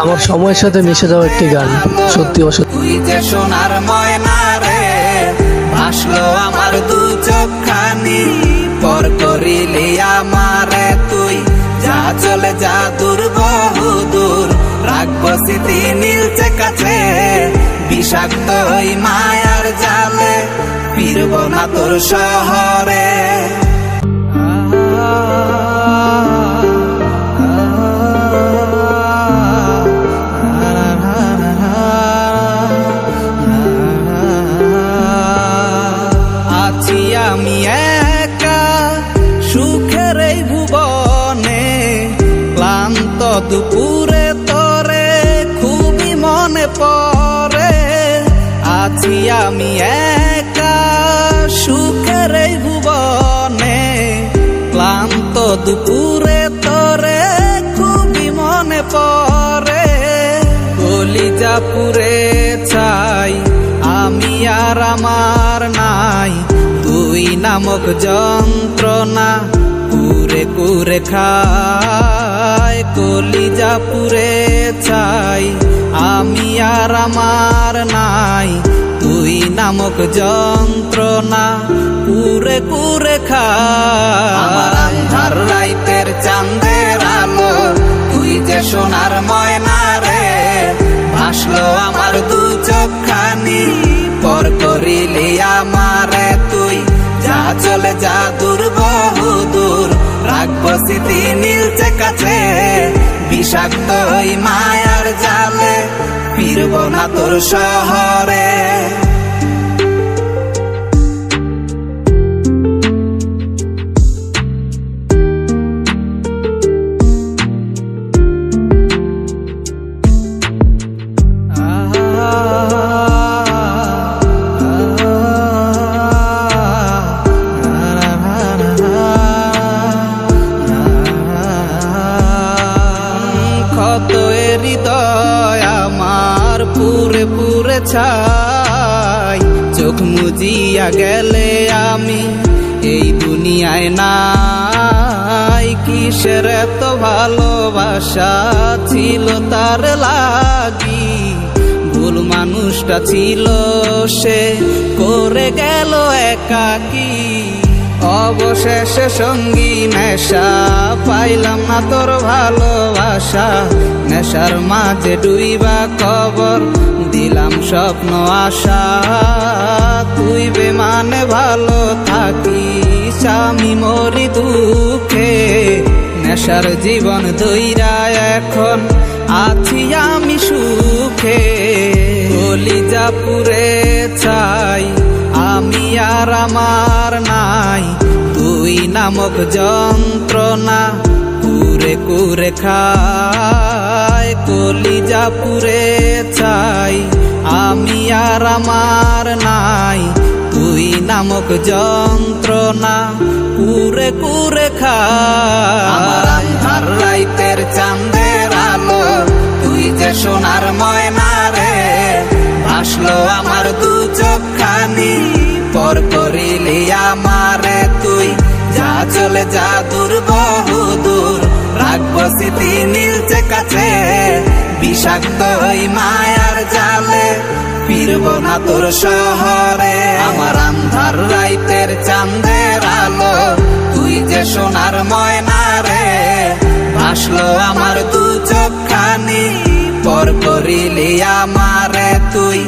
আমার সময়ের সাথে মিশে যাওয়া একটি গান, সত্যি অসত্যি। তুই যে সোনার ময়না রে, ভাসলো আমার দু চোখখানি, পর করিলি আমারে তুই, যা চলে যা দূর বহু দূর, রাখবো স্মৃতি নীলচে কাছে, বিষাক্ত ওই মায়ার জালে, ফিরব না তোর শহরে। আছি আমি একা সুখের এই ভুবনে, ক্লান্ত দুপুরে তোরে খুবই মনে পড়ে। আছি আমি একা সুখের এই ভুবনে, ক্লান্ত দুপুরে তোরে খুবই মনে পড়ে। কলিজা পুরে ছাই আমি আর আমার নাই, তুই নামক যন্ত্রণা কুরে কুরে খায়। কলিজা পুরে ছাই আমি আর আমার নাই, তুই নামক যন্ত্রণা কুরে কুরে খায়। আমার আন্ধার রাইতের চাঁদের আলো, তুই যে সোনার ময়না রে, ভাসলো আমার দু চোখখানি, পর করিলি আমারে তুই, যা চলে যা দূর বহু দূর, রাখবো স্মৃতি নীলচে কাছে, বিষাক্ত ওই মায়ার জালে, ফিরব না তোর শহরে। ক্ষত হৃদয় আমার পুরে পুরে ছাই, চোখ মুজিয়া গেলে আমি এই দুনিয়ায় নাই। কিসের এত ভালোবাসা ছিল তার লাগি, ভুল মানুষটা ছিল সে, করে গেল একাকী। অবশেষে সঙ্গী নেশা, পাইলাম না তোর ভালোবাসা, নেশার মাঝে ডুইবা কবর দিলাম স্বপ্ন আশা। তুই বেমানে ভালো থাকিস, আমি মরি দুঃখে, নেশার জীবন দইরা এখন আছি আমি সুখে। কলিজা পুরে ছাই আমি আর আমার নাই, তুই নামক যন্ত্রণা কুরে কুরে খায়। কলিজা পুরে ছাই আমি আর আমার নাই, তুই নামক যন্ত্রণা কুরে কুরে খায়। আমার আন্ধার রাইতের চাঁদের আলো, তুই যে সোনার ময়না রে, ভাসলো আমার দু চোখখানি, পর করিলি আমারে তুই, যা চলে যা দূর বহু দূর, রাখবো স্মৃতি নীলচে কাছে, বিষাক্ত ওই মায়ার জালে, ফিরব না তোর শহরে। আমার আন্ধার রাইতের চাঁদের আলো, তুই যে সোনার ময়না রে, ভাসলো আমার দু চোখখানি, পর করিলি আমারে তুই,